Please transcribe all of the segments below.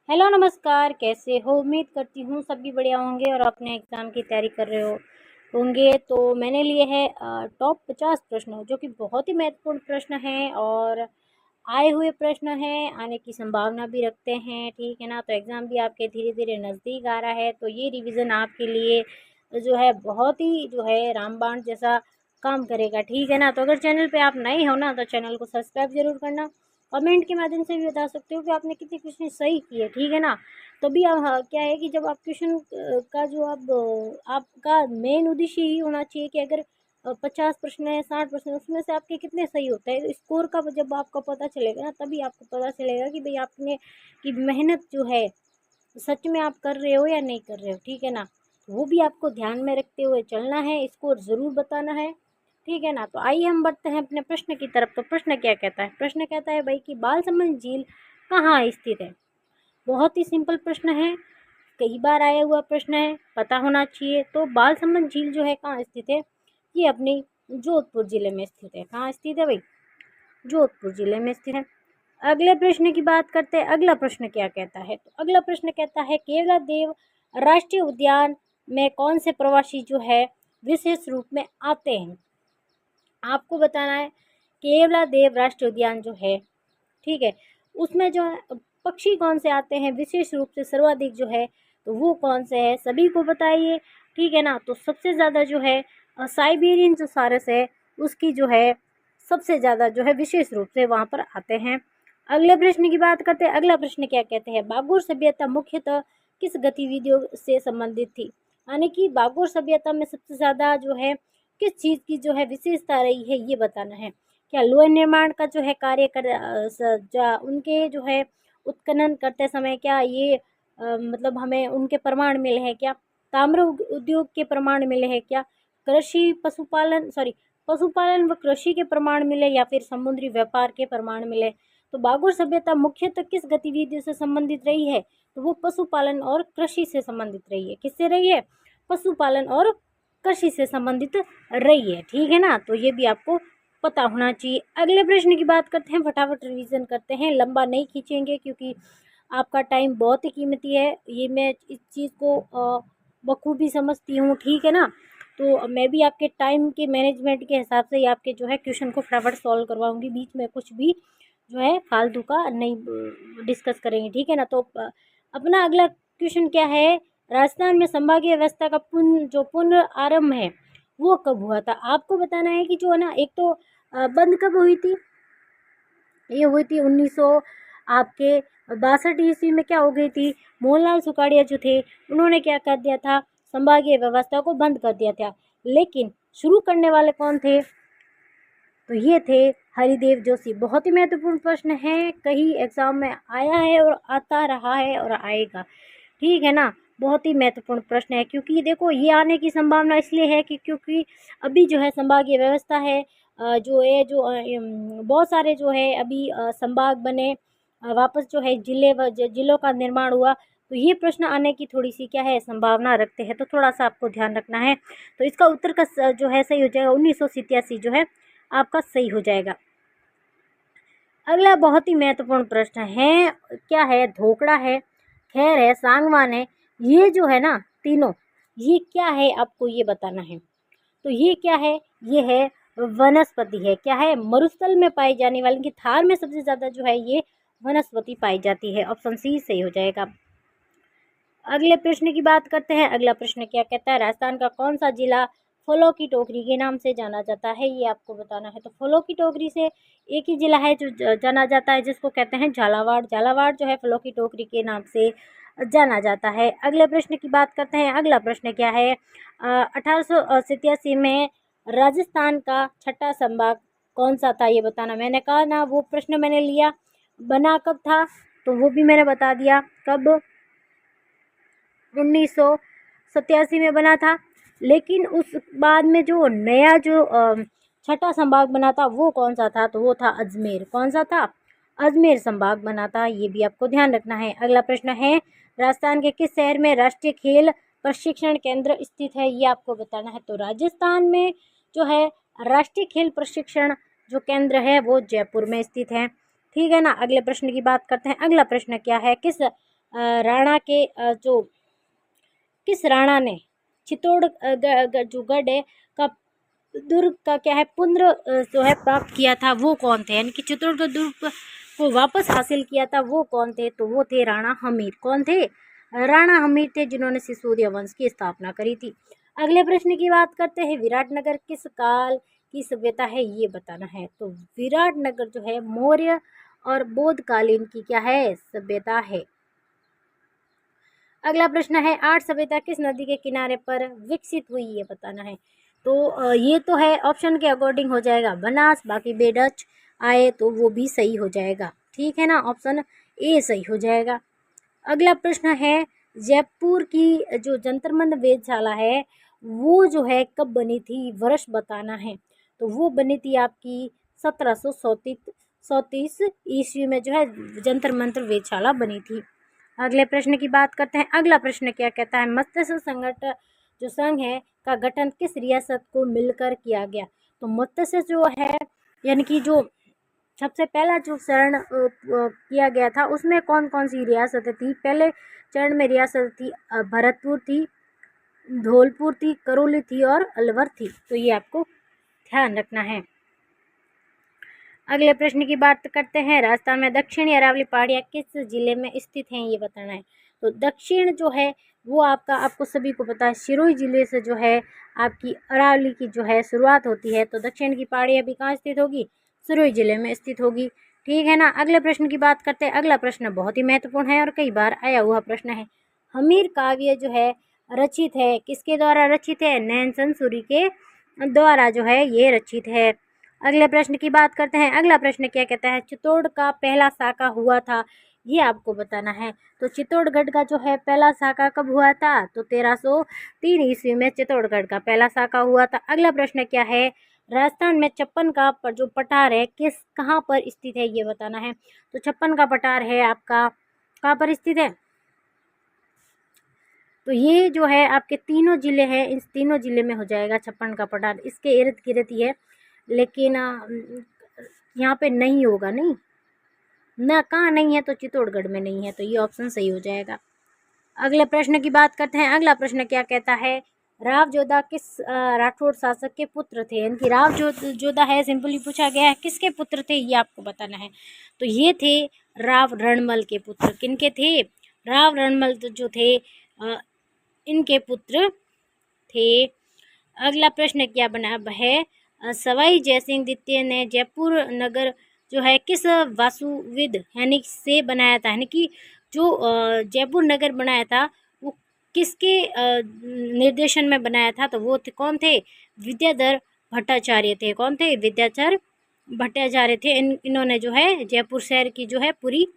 Hello नमस्कार, कैसे हो? उम्मीद करती हूँ सभी बढ़िया होंगे और अपने एग्ज़ाम की तैयारी कर रहे होंगे। तो मैंने लिए है टॉप 50 प्रश्न, जो कि बहुत ही महत्वपूर्ण प्रश्न हैं और आए हुए प्रश्न हैं, आने की संभावना भी रखते हैं। ठीक है ना? तो एग्ज़ाम भी आपके धीरे धीरे नज़दीक आ रहा है, तो ये रिवीजन आपके लिए जो है बहुत ही जो है रामबाण जैसा काम करेगा। ठीक है ना? तो अगर चैनल पे आप नए हो ना, तो चैनल को सब्सक्राइब ज़रूर करना। कमेंट के माध्यम से भी बता सकते हो कि आपने कितने क्वेश्चन सही किए। ठीक है ना? तभी क्या है कि जब आप क्वेश्चन का जो आपका मेन उद्देश्य यही होना चाहिए कि अगर 50 प्रश्न है, 60 प्रश्न है, उसमें से आपके कितने सही होते हैं। स्कोर का जब आपको पता चलेगा ना, तभी आपको पता चलेगा कि भाई आपने की मेहनत जो है सच में आप कर रहे हो या नहीं कर रहे हो। ठीक है ना? वो भी आपको ध्यान में रखते हुए चलना है, स्कोर ज़रूर बताना है। ठीक है ना? तो आइए हम बढ़ते हैं अपने प्रश्न की तरफ। तो प्रश्न क्या कहता है? प्रश्न कहता है भाई कि बालसमंद झील कहाँ स्थित है। बहुत ही सिंपल प्रश्न है, कई बार आया हुआ प्रश्न है, पता होना चाहिए। तो बालसमंद झील जो है कहाँ स्थित है? ये अपनी जोधपुर जिले में स्थित है। कहाँ स्थित है भाई? जोधपुर जिले में स्थित है। अगले प्रश्न की बात करते हैं। अगला प्रश्न क्या कहता है? तो अगला प्रश्न कहता है केवलादेव राष्ट्रीय उद्यान में कौन से प्रवासी जो है विशेष रूप में आते हैं। आपको बताना है केवलादेव राष्ट्रीय उद्यान जो है, ठीक है, उसमें जो है पक्षी कौन से आते हैं विशेष रूप से सर्वाधिक जो है, तो वो कौन से है सभी को बताइए। ठीक है ना? तो सबसे ज़्यादा जो है साइबेरियन जो सारस है, उसकी जो है सबसे ज़्यादा जो है विशेष रूप से वहाँ पर आते हैं। अगले प्रश्न की बात करते हैं। अगला प्रश्न क्या कहते हैं? बागुर सभ्यता मुख्यतः किस गतिविधियों से संबंधित थी। यानी कि बागुर सभ्यता में सबसे ज़्यादा जो है किस चीज़ की जो है विशेषता रही है, ये बताना है। क्या लोह निर्माण का जो है कार्य उनके जो है उत्खनन करते समय क्या ये मतलब हमें उनके प्रमाण मिले हैं क्या? ताम्र उद्योग के प्रमाण मिले हैं क्या? पशुपालन व कृषि के प्रमाण मिले या फिर समुद्री व्यापार के प्रमाण मिले। तो बागुर सभ्यता मुख्यतः किस गतिविधियों से संबंधित रही है? तो वो पशुपालन और कृषि से संबंधित रही है। किससे रही है? पशुपालन और कृषि से संबंधित रही है। ठीक है ना? तो ये भी आपको पता होना चाहिए। अगले प्रश्न की बात करते हैं, फटाफट रिवीजन करते हैं, लंबा नहीं खींचेंगे क्योंकि आपका टाइम बहुत ही कीमती है। ये मैं इस चीज़ को बखूबी समझती हूँ। ठीक है ना? तो मैं भी आपके टाइम के मैनेजमेंट के हिसाब से ही आपके जो है क्वेश्चन को फटाफट सॉल्व करवाऊंगी। बीच में कुछ भी जो है फालतू का नहीं डिस्कस करेंगे। ठीक है ना? तो अपना अगला क्वेश्चन क्या है? राजस्थान में संभागीय व्यवस्था का पुनर्आरंभ है वो कब हुआ था? आपको बताना है कि जो है ना, एक तो बंद कब हुई थी? ये हुई थी 1900 आपके 62 ईस्वी में। क्या हो गई थी? मोहनलाल सुखाड़िया जो थे, उन्होंने क्या कर दिया था? संभागीय व्यवस्था को बंद कर दिया था। लेकिन शुरू करने वाले कौन थे? तो ये थे हरिदेव जोशी। बहुत ही महत्वपूर्ण प्रश्न है, कहीं एग्जाम में आया है और आता रहा है और आएगा। ठीक है ना? बहुत ही महत्वपूर्ण प्रश्न है, क्योंकि देखो ये आने की संभावना इसलिए है कि क्योंकि अभी जो है संभागीय व्यवस्था है, बहुत सारे जो है अभी संभाग बने, वापस जो है जिलों का निर्माण हुआ। तो ये प्रश्न आने की थोड़ी सी क्या है संभावना रखते हैं, तो थोड़ा सा आपको ध्यान रखना है। तो इसका उत्तर का जो है सही हो जाएगा 1987 जो है आपका सही हो जाएगा। अगला बहुत ही महत्वपूर्ण प्रश्न है, क्या है? धोकड़ा है, खैर है, सांगवान है, ये जो है ना तीनों, ये क्या है आपको ये बताना है। तो ये क्या है? ये है वनस्पति है। क्या है? मरुस्थल में पाई जाने वाली, कि थार में सबसे ज़्यादा जो है ये वनस्पति पाई जाती है। ऑप्शन सी सही हो जाएगा। अगले प्रश्न की बात करते हैं। अगला प्रश्न क्या कहता है? राजस्थान का कौन सा जिला फलों की टोकरी के नाम से जाना जाता है? ये आपको बताना है। तो फलों की टोकरी से एक ही जिला है जो जाना जाता है, जिसको कहते हैं झालावाड़। झालावाड़ जो है फलों की टोकरी के नाम से जाना जाता है। अगले प्रश्न की बात करते हैं। अगला प्रश्न क्या है? 1887 में राजस्थान का छठा संभाग कौन सा था? ये बताना। मैंने कहा ना, वो प्रश्न मैंने लिया, बना कब था? तो वो भी मैंने बता दिया, कब? 1987 में बना था। लेकिन उस बाद में जो नया जो छठा संभाग बना था वो कौन सा था? तो वो था अजमेर। कौन सा था? अजमेर संभाग बना था। ये भी आपको ध्यान रखना है। अगला प्रश्न है, राजस्थान के किस शहर में राष्ट्रीय खेल प्रशिक्षण केंद्र स्थित है? ये आपको बताना है। तो राजस्थान में जो है राष्ट्रीय खेल प्रशिक्षण जो केंद्र है वो जयपुर में स्थित है। ठीक है ना? अगले प्रश्न की बात करते हैं। अगला प्रश्न क्या है? किस राणा के जो किस राणा ने चित्तौड़ जो गढ़ है का दुर्ग का क्या है जो है प्राप्त किया था, वो कौन थे, यानी कि चित्तौड़गढ़ दुर्ग को वापस हासिल किया था, वो कौन थे, तो वो थे राणा हमीर। कौन थे? राणा हमीर थे, जिन्होंने सिसोदिया वंश की स्थापना करी थी। अगले प्रश्न की बात करते हैं, विराटनगर किस काल की सभ्यता है, ये बताना है। तो विराटनगर जो है मौर्य और बौद्धकालीन की क्या है, सभ्यता है। अगला प्रश्न है, आर्य सभ्यता किस नदी के किनारे पर विकसित हुई, ये बताना है। तो ये तो है ऑप्शन के अकॉर्डिंग हो जाएगा बनास, बाकी बेडच आए तो वो भी सही हो जाएगा, ठीक है ना, ऑप्शन ए सही हो जाएगा। अगला प्रश्न है, जयपुर की जो जंतर मंतर वेधशाला है वो जो है कब बनी थी, वर्ष बताना है। तो वो बनी थी आपकी 1737 ईस्वी में जो है जंतर मंतर वेधशाला बनी थी। अगले प्रश्न की बात करते हैं। अगला प्रश्न क्या कहता है, मत्स्य संगठन जो संघ है का गठन किस रियासत को मिलकर किया गया। तो मत्स्य जो है यानी कि जो सबसे पहला जो चरण किया गया था उसमें कौन कौन सी रियासतें थी। पहले चरण में रियासत थी भरतपुर थी, धौलपुर थी, करौली थी और अलवर थी। तो ये आपको ध्यान रखना है। अगले प्रश्न की बात करते हैं, राजस्थान में दक्षिणी अरावली पहाड़ियाँ किस जिले में स्थित हैं, ये बताना है। तो दक्षिण जो है वो आपको सभी को पता है सिरोही जिले से जो है आपकी अरावली की जो है शुरुआत होती है। तो दक्षिण की पहाड़ियाँ भी कहाँ स्थित होगी, सिरोही जिले में स्थित होगी, ठीक है ना। अगले प्रश्न की बात करते हैं। अगला प्रश्न बहुत ही महत्वपूर्ण है और कई बार आया हुआ प्रश्न है। हमीर काव्य जो है रचित है किसके द्वारा रचित है, नैनसन सूरी के द्वारा जो है ये रचित है। अगले प्रश्न की बात करते हैं। अगला प्रश्न क्या कहता है, चित्तौड़ का पहला साका हुआ था, ये आपको बताना है। तो चित्तौड़गढ़ का जो है पहला साका कब हुआ था, तो 1303 ईस्वी में चित्तौड़गढ़ का पहला साका हुआ था। अगला प्रश्न क्या है, राजस्थान में छप्पन का जो पठार है कहाँ पर स्थित है, ये बताना है। तो छप्पन का पठार है आपका कहाँ पर स्थित है, तो ये जो है आपके तीनों जिले हैं, इस तीनों जिले में हो जाएगा छप्पन का पठार, इसके इर्द गिर्द ही है। लेकिन यहाँ पे नहीं होगा, नहीं ना, कहाँ नहीं है, तो चित्तौड़गढ़ में नहीं है, तो ये ऑप्शन सही हो जाएगा। अगले प्रश्न की बात करते हैं। अगला प्रश्न क्या कहता है, राव जोधा किस राठौड़ शासक के पुत्र थे, यानी कि राव जोधा है, सिंपली पूछा गया है किसके पुत्र थे, ये आपको बताना है। तो ये थे राव रणमल के पुत्र। किनके थे, राव रणमल जो थे इनके पुत्र थे। अगला प्रश्न क्या बना है, सवाई जयसिंह द्वितीय ने जयपुर नगर जो है किस वासुविद यानी से बनाया था, यानी कि जो जयपुर नगर बनाया था वो किसके निर्देशन में बनाया था, तो वो कौन थे, विद्याधर भट्टाचार्य थे। कौन थे, विद्याधर भट्टाचार्य थे। इन्होंने जो है जयपुर शहर की जो है पूरी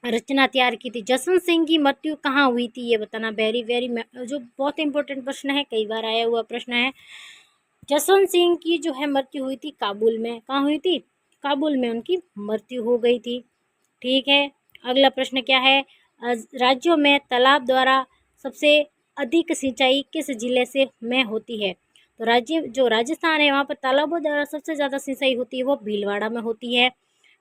रचना तैयार की थी। जसवंत सिंह की मृत्यु कहाँ हुई थी, ये बताना। वेरी वेरी जो बहुत इंपॉर्टेंट प्रश्न है, कई बार आया हुआ प्रश्न है। जसवंत सिंह की जो है मृत्यु हुई थी काबुल में। कहाँ हुई थी, काबुल में उनकी मृत्यु हो गई थी, ठीक है। अगला प्रश्न क्या है, राज्यों में तालाब द्वारा सबसे अधिक सिंचाई किस जिले से में होती है। तो राज्य जो राजस्थान है वहाँ पर तालाबों द्वारा सबसे ज़्यादा सिंचाई होती है, वो भीलवाड़ा में होती है,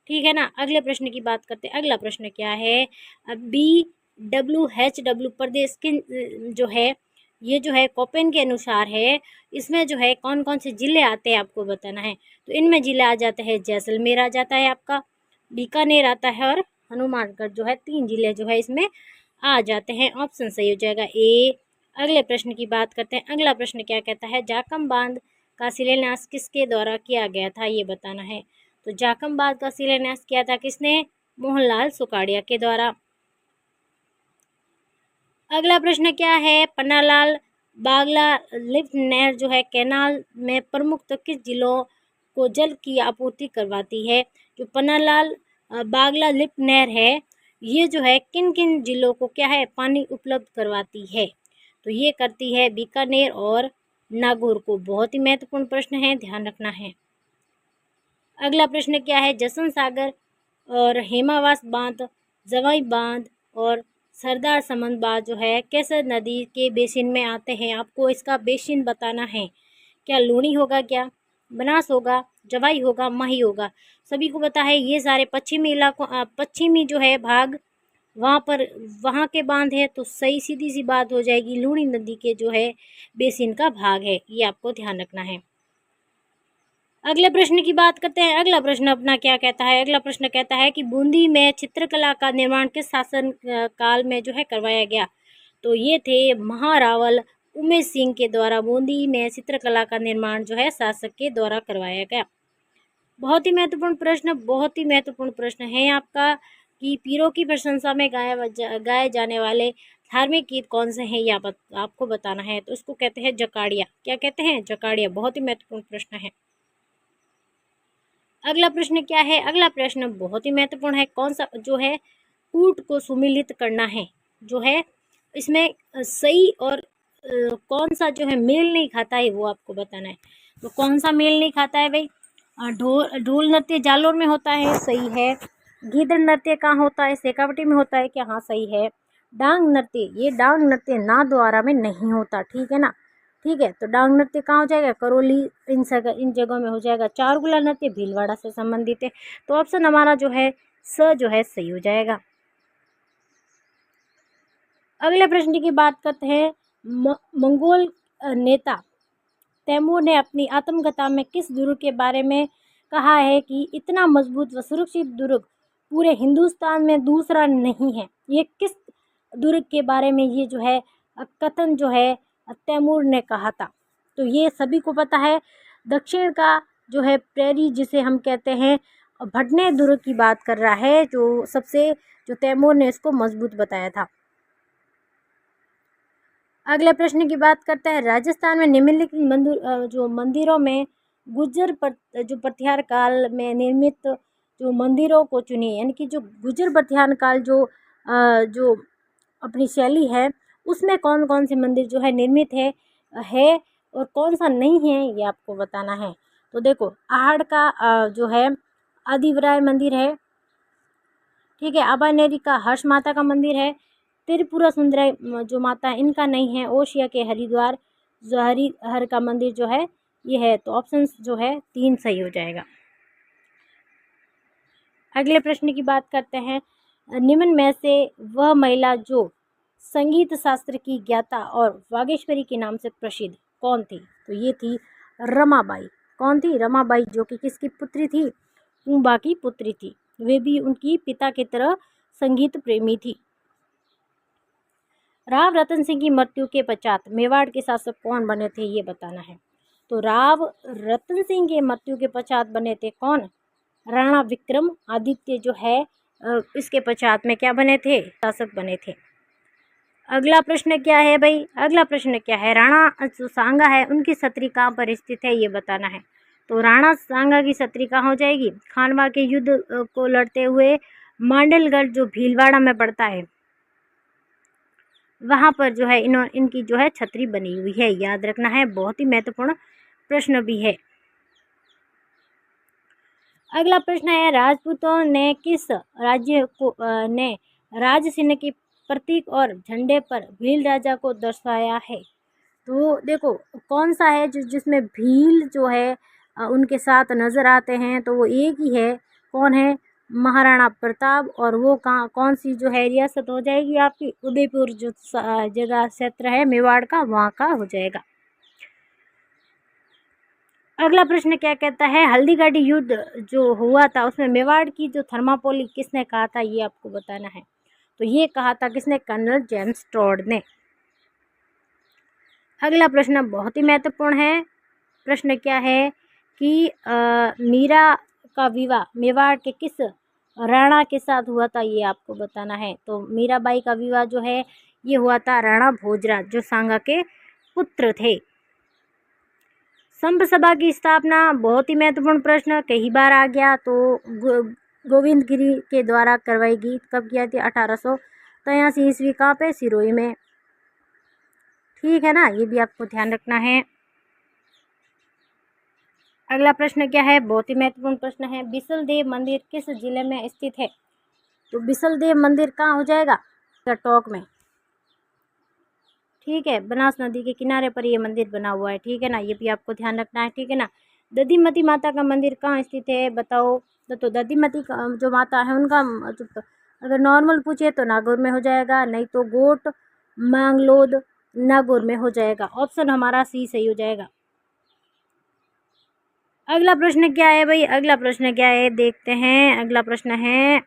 ठीक है ना। अगले प्रश्न की बात करते हैं। अगला प्रश्न क्या है, BWHW प्रदेश किन जो है ये जो है कोपेन के अनुसार है, इसमें जो है कौन कौन से जिले आते हैं आपको बताना है। तो इनमें जिले आ जाते हैं, जैसलमेर आ जाता है आपका, बीकानेर आता है और हनुमानगढ़ जो है, 3 जिले जो है इसमें आ जाते हैं। ऑप्शन सही हो जाएगा ए। अगले प्रश्न की बात करते हैं। अगला प्रश्न क्या कहता है, जाकम बांध का शिलान्यास किसके द्वारा किया गया था, ये बताना है। तो जाकम बांध का शिलान्यास किया था किसने, मोहनलाल सुखाड़िया के द्वारा। अगला प्रश्न क्या है, पन्नालाल बागला लिफ्ट नहर जो है कैनाल में प्रमुख तो किस जिलों को जल की आपूर्ति करवाती है। जो पन्नालाल बागला लिफ्ट नहर है ये जो है किन किन जिलों को क्या है पानी उपलब्ध करवाती है, तो ये करती है बीकानेर और नागौर को। बहुत ही महत्वपूर्ण प्रश्न है, ध्यान रखना है। अगला प्रश्न क्या है, जसन सागर और हेमावास बांध, जवाई बांध और सरदार समंद बांध जो है किस नदी के बेसिन में आते हैं, आपको इसका बेसिन बताना है। क्या लूणी होगा, क्या बनास होगा, जवाई होगा, माही होगा। सभी को पता है ये सारे पश्चिमी इलाकों पश्चिमी जो है भाग वहाँ के बांध है, तो सही सीधी सी बात हो जाएगी लूनी नदी के जो है बेसिन का भाग है, ये आपको ध्यान रखना है। अगले प्रश्न की बात करते हैं। अगला प्रश्न अपना क्या कहता है? अगला प्रश्न कहता है कि बूंदी में चित्रकला का निर्माण किस शासन काल में जो है करवाया गया? तो ये थे महारावल उमेश सिंह के द्वारा बूंदी में चित्रकला का निर्माण जो है शासक के द्वारा करवाया गया। बहुत ही महत्वपूर्ण प्रश्न, बहुत ही महत्वपूर्ण प्रश्न है आपका कि पीरों की प्रशंसा में गाए जाने वाले धार्मिक गीत कौन से हैं, ये आपको बताना है। तो उसको कहते हैं जकाड़िया। क्या कहते हैं? जकाड़िया। बहुत ही महत्वपूर्ण प्रश्न है। अगला प्रश्न क्या है? अगला प्रश्न बहुत ही महत्वपूर्ण है। कौन सा जो है कूट को सुमिलित करना है जो है, इसमें सही और कौन सा जो है मेल नहीं खाता है वो आपको बताना है। तो कौन सा मेल नहीं खाता है भाई? ढोल नृत्य जालोर में होता है, सही है। गीदड़ नृत्य कहाँ होता है? शेखावटी में होता है क्या? हाँ, सही है। डांग नृत्य, ये डांग नृत्य नाथद्वारा में नहीं होता, ठीक है ना? ठीक है, तो डांग नृत्य कहाँ हो जाएगा? करौली, इन जगहों में हो जाएगा। चारगुला नृत्य भीलवाड़ा से संबंधित है। तो ऑप्शन हमारा जो है स जो है सही हो जाएगा। अगले प्रश्न की बात करते हैं। मंगोल नेता तैमूर ने अपनी आत्मकथा में किस दुर्ग के बारे में कहा है कि इतना मजबूत व सुरक्षित दुर्ग पूरे हिंदुस्तान में दूसरा नहीं है? ये किस दुर्ग के बारे में ये जो है कथन जो है तैमूर ने कहा था? तो ये सभी को पता है। दक्षिण का जो है प्रेरी जिसे हम कहते हैं भटने दुर्ग की बात कर रहा है, जो सबसे जो तैमूर ने इसको मजबूत बताया था। अगले प्रश्न की बात करते हैं। राजस्थान में निम्नलिखित जो मंदिरों में जो प्रत्यार काल में निर्मित जो मंदिरों को चुनिए, यानी कि जो गुर्जर प्रत्यार काल जो अपनी शैली है उसमें कौन कौन से मंदिर जो है निर्मित है और कौन सा नहीं है, ये आपको बताना है। तो देखो, आहड़ का जो है आदिवराय मंदिर है, ठीक है। आबानेरी का हर्ष माता का मंदिर है। त्रिपुरा सुंदरी जो माता है इनका नहीं है। ओशिया के हरिद्वार जो हरिहर का मंदिर जो है ये है। तो ऑप्शन जो है 3 सही हो जाएगा। अगले प्रश्न की बात करते हैं। निम्न में से वह महिला जो संगीत शास्त्र की ज्ञाता और वागेश्वरी के नाम से प्रसिद्ध कौन थी? तो ये थी रमाबाई। कौन थी? रमाबाई, जो कि किसकी पुत्री थी? कुंभा की पुत्री थी। वे भी उनकी पिता की तरह संगीत प्रेमी थी। राव रतन सिंह की मृत्यु के पश्चात मेवाड़ के शासक कौन बने थे, ये बताना है। तो राव रतन सिंह के मृत्यु के पश्चात बने थे कौन? राणा विक्रम आदित्य जो है इसके पश्चात में क्या बने थे? शासक बने थे। अगला प्रश्न क्या है भाई? अगला प्रश्न क्या है? राणा जो सांगा है उनकी छत्री कहाँ पर स्थित है, ये बताना है। तो राणा सांगा की छत्री कहाँ हो जाएगी? खानवा के युद्ध को लड़ते हुए मांडलगढ़ जो भीलवाड़ा में पड़ता है वहाँ पर जो है इनकी जो है छत्री बनी हुई है, याद रखना है। बहुत ही महत्वपूर्ण प्रश्न भी है। अगला प्रश्न है। राजपूतों ने किस राज्य को ने राज चिन्ह के प्रतीक और झंडे पर भील राजा को दर्शाया है? तो देखो, कौन सा है जिसमें भील जो है उनके साथ नजर आते हैं? तो वो एक ही है। कौन है? महाराणा प्रताप। और वो कौन सी जो है रियासत हो जाएगी आपकी? उदयपुर जो जगह क्षेत्र है मेवाड़ का, वहाँ का हो जाएगा। अगला प्रश्न क्या कहता है? हल्दीघाटी युद्ध जो हुआ था उसमें मेवाड़ की जो थर्मापोली किसने कहा था, ये आपको बताना है। तो ये कहा था किसने? कर्नल जेम्स टॉड ने। अगला प्रश्न बहुत ही महत्वपूर्ण है। प्रश्न क्या है कि मीरा का विवाह मेवाड़ के किस राणा के साथ हुआ था, ये आपको बताना है। तो मीराबाई का विवाह जो है ये हुआ था राणा भोजराज जो सांगा के पुत्र थे। संभ सभा की स्थापना, बहुत ही महत्वपूर्ण प्रश्न, कई बार आ गया। तो गोविंद गिरी के द्वारा करवाई गई। कब किया थी? 1883 ईस्वी। कहाँ पे? सिरोही में, ठीक है ना? ये भी आपको ध्यान रखना है। अगला प्रश्न क्या है? बहुत ही महत्वपूर्ण प्रश्न है। बिसल देव मंदिर किस जिले में स्थित है? तो बिसल देव मंदिर कहाँ हो जाएगा? टोंक में, ठीक है। बनास नदी के किनारे पर ये मंदिर बना हुआ है, ठीक है ना? ये भी आपको ध्यान रखना है, ठीक है ना? दधिमती माता का मंदिर कहाँ स्थित है, बताओ। तो दधिमती जो माता है उनका जो अगर नॉर्मल पूछे तो नागौर में हो जाएगा, नहीं तो गोट मांगलोद नागौर में हो जाएगा। ऑप्शन हमारा सी सही हो जाएगा। अगला प्रश्न क्या है भाई, अगला प्रश्न क्या है देखते हैं। अगला प्रश्न है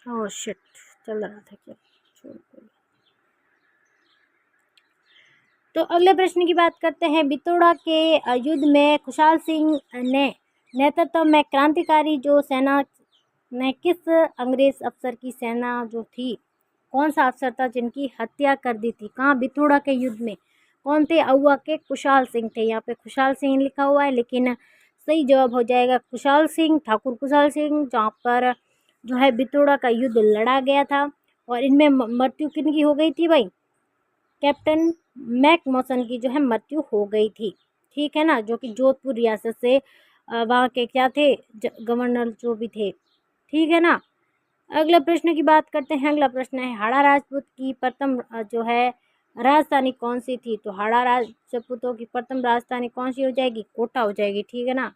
ओह शिट, चल रहा था क्या, छोड़ दो। तो अगले प्रश्न की बात करते हैं। बितौड़ा के युद्ध में खुशहाल सिंह ने नेतृत्व में क्रांतिकारी जो सेना ने किस अंग्रेज अफसर की सेना जो थी, कौन सा अफसर था जिनकी हत्या कर दी थी? कहाँ? बितौड़ा के युद्ध में कौन थे? अहुआ के खुशहाल सिंह थे। यहाँ पे खुशहाल सिंह लिखा हुआ है, लेकिन सही जवाब हो जाएगा खुशहाल सिंह, ठाकुर खुशहाल सिंह, जहाँ पर जो है बितौड़ा का युद्ध लड़ा गया था। और इनमें मृत्यु किनकी हो गई थी भाई? कैप्टन मैकमोसन की जो है मृत्यु हो गई थी। ठीक है ना, जो कि जोधपुर रियासत से वहाँ के क्या थे, गवर्नर जो भी थे। ठीक है ना। अगले प्रश्न की बात करते हैं। अगला प्रश्न है हाड़ा राजपूत की प्रथम जो है राजधानी कौन सी थी? तो हाड़ा राजपूतों की प्रथम राजधानी कौन सी हो जाएगी? कोटा हो जाएगी। ठीक है ना।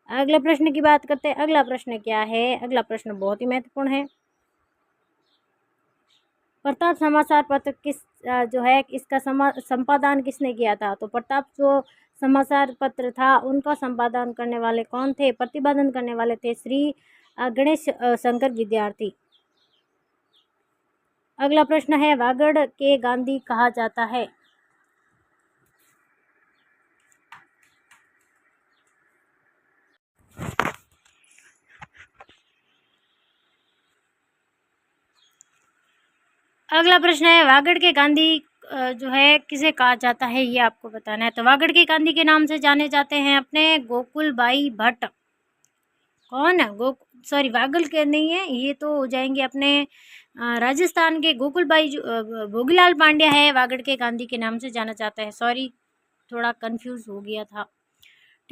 अगले प्रश्न की बात करते हैं। अगला प्रश्न क्या है? अगला प्रश्न बहुत ही महत्वपूर्ण है। प्रताप समाचार पत्र किस जो है इसका संपादन किसने किया था? तो प्रताप जो समाचार पत्र था उनका संपादन करने वाले कौन थे? प्रतिपादन करने वाले थे श्री गणेश शंकर विद्यार्थी। अगला प्रश्न है वागड़ के गांधी कहा जाता है? अगला प्रश्न है वागड़ के गांधी जो है किसे कहा जाता है, ये आपको बताना है। तो वागड़ के गांधी के नाम से जाने जाते हैं अपने गोकुल बाई भट्ट। कौन है? सॉरी, वागड़ के नहीं है, ये तो हो जाएंगे अपने राजस्थान के गोकुल बाई भोगीलाल पांड्या है वागड़ के गांधी के नाम से जाना जाता है। सॉरी, थोड़ा कंफ्यूज हो गया था।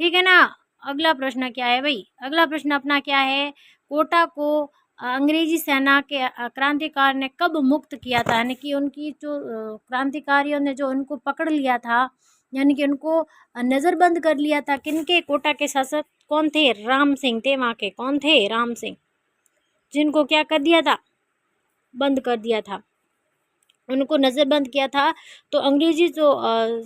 ठीक है ना। अगला प्रश्न क्या है भाई? अगला प्रश्न अपना क्या है? कोटा को अंग्रेजी सेना के क्रांतिकार ने कब मुक्त किया था? यानी कि उनकी जो क्रांतिकारियों ने जो उनको पकड़ लिया था, यानी कि उनको नज़रबंद कर लिया था। किनके? कोटा के शासक कौन थे? राम सिंह थे वहाँ के। कौन थे? राम सिंह, जिनको क्या कर दिया था? बंद कर दिया था, उनको नज़रबंद किया था। तो अंग्रेजी जो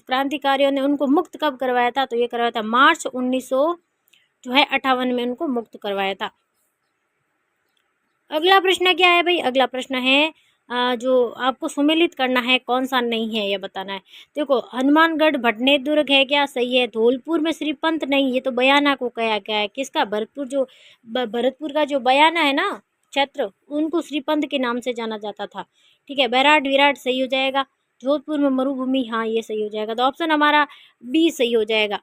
क्रांतिकारियों ने उनको मुक्त कब करवाया था? तो ये करवाया था मार्च 1958 में उनको मुक्त करवाया था। अगला प्रश्न क्या है भाई? अगला प्रश्न है जो आपको सुमेलित करना है, कौन सा नहीं है ये बताना है। देखो, हनुमानगढ़ भटने दुर्ग है क्या? सही है। धौलपुर में श्रीपंत नहीं, ये तो बयाना को कहा गया है। किसका? भरतपुर जो भरतपुर का जो बयाना है ना क्षेत्र, उनको श्रीपंत के नाम से जाना जाता था। ठीक है। बैराट विराट सही हो जाएगा। जोधपुर में मरुभूमि, हाँ ये सही हो जाएगा। तो ऑप्शन हमारा बी सही हो जाएगा।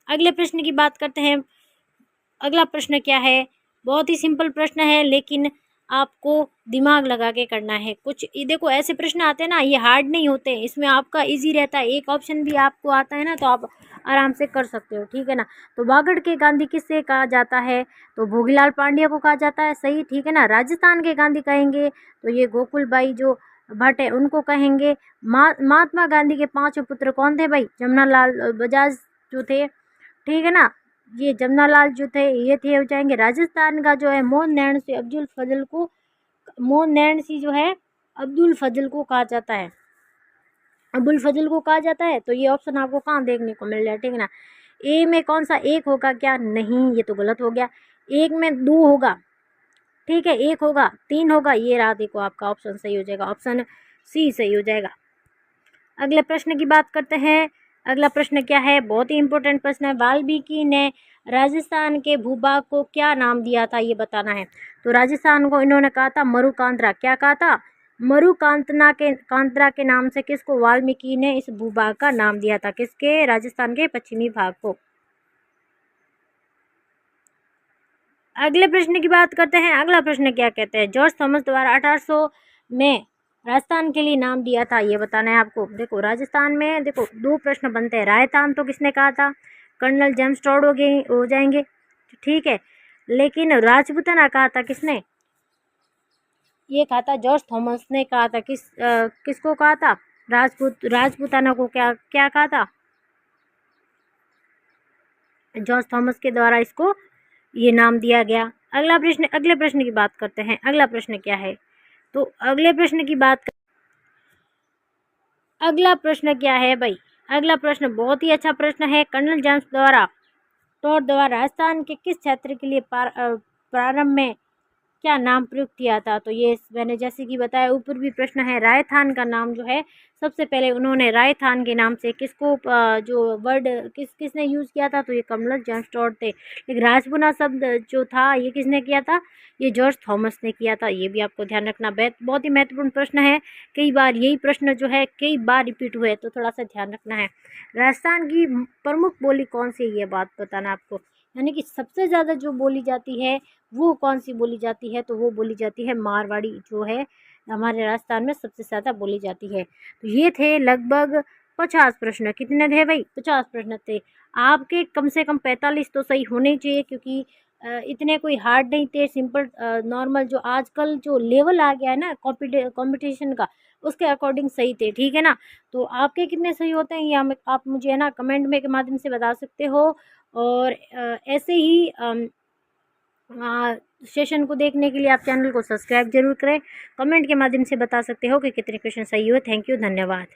अगले प्रश्न की बात करते हैं। अगला प्रश्न क्या है? बहुत ही सिंपल प्रश्न है, लेकिन आपको दिमाग लगा के करना है। कुछ देखो ऐसे प्रश्न आते हैं ना, ये हार्ड नहीं होते, इसमें आपका इजी रहता है। एक ऑप्शन भी आपको आता है ना तो आप आराम से कर सकते हो। ठीक है ना। तो वागड़ के गांधी किससे कहा जाता है? तो भोगीलाल पांड्या को कहा जाता है। सही। ठीक है ना। राजस्थान के गांधी कहेंगे तो ये गोकुल बाई जो भट्ट है उनको कहेंगे। महात्मा गांधी के 5 पुत्र कौन थे भाई? जमनालाल बजाज जो थे। ठीक है ना। ये जमनालाल जो थे ये थे हो जाएंगे। राजस्थान का जो है मोहन नैन से अब्दुल फजल को, मोहन नैन सी जो है अब्दुल फजल को कहा जाता है। अब्दुल फजल को कहा जाता है। तो ये ऑप्शन आपको कहाँ देखने को मिल रहा है? ठीक है ना। ए में कौन सा एक होगा क्या? नहीं, ये तो गलत हो गया। एक में 2 होगा। ठीक है। 1 होगा, 3 होगा, ये रहा। देखो आपका ऑप्शन सही हो जाएगा, ऑप्शन सी सही हो जाएगा। अगले प्रश्न की बात करते हैं। अगला प्रश्न क्या है? बहुत ही इंपॉर्टेंट प्रश्न है। वाल्मीकि ने राजस्थान के भूभाग को क्या नाम दिया था? ये बताना है। तो राजस्थान को इन्होंने कहा था मरुकांतरा। क्या कहा था? कांतरा के नाम से किसको वाल्मीकि ने इस भूभाग का नाम दिया था? किसके? राजस्थान के पश्चिमी भाग को। अगले प्रश्न की बात करते हैं। अगला प्रश्न क्या कहते हैं? जॉर्ज थॉमस द्वारा 1800 में राजस्थान के लिए नाम दिया था, ये बताना है आपको। देखो राजस्थान में देखो 2 प्रश्न बनते हैं। रायतान तो किसने कहा था? कर्नल जेम्स टॉड हो जाएंगे। ठीक है। लेकिन राजपूताना कहा था किसने? ये कहा था जॉर्ज थॉमस ने कहा था। किसको कहा था? राजपूताना को क्या क्या कहा था? जॉर्ज थॉमस के द्वारा इसको ये नाम दिया गया। अगले प्रश्न की बात करते हैं। अगला प्रश्न क्या है? तो अगला प्रश्न क्या है भाई? अगला प्रश्न बहुत ही अच्छा प्रश्न है। कर्नल जेम्स टॉड द्वारा राजस्थान के किस क्षेत्र के लिए प्रारंभ में क्या नाम प्रयुक्त किया था? तो ये मैंने जैसे कि बताया ऊपर भी प्रश्न है। रायथान का नाम जो है सबसे पहले उन्होंने रायथान के नाम से किसको जो वर्ड किसने यूज़ किया था? तो ये कर्नल जेम्स टॉड थे। लेकिन राजपुना शब्द जो था ये किसने किया था? ये जॉर्ज थॉमस ने किया था। ये भी आपको ध्यान रखना। बहुत ही महत्वपूर्ण प्रश्न है। कई बार यही प्रश्न जो है कई बार रिपीट हुए, तो थोड़ा सा ध्यान रखना है। राजस्थान की प्रमुख बोली कौन सी है? ये बात बताना आपको। यानी कि सबसे ज़्यादा जो बोली जाती है वो कौन सी बोली जाती है? तो वो बोली जाती है मारवाड़ी, जो है हमारे राजस्थान में सबसे ज़्यादा बोली जाती है। तो ये थे लगभग 50 प्रश्न। कितने थे भाई? 50 प्रश्न थे। आपके कम से कम 45 तो सही होने ही चाहिए, क्योंकि इतने कोई हार्ड नहीं थे। सिंपल नॉर्मल जो आजकल जो लेवल आ गया है ना कंपटीशन का, उसके अकॉर्डिंग सही थे। ठीक है ना? तो आपके कितने सही होते हैं ये आप मुझे है ना कमेंट में के माध्यम से बता सकते हो। और ऐसे ही सेशन को देखने के लिए आप चैनल को सब्सक्राइब जरूर करें। कमेंट के माध्यम से बता सकते हो कि कितने क्वेश्चन सही हुए। थैंक यू, धन्यवाद।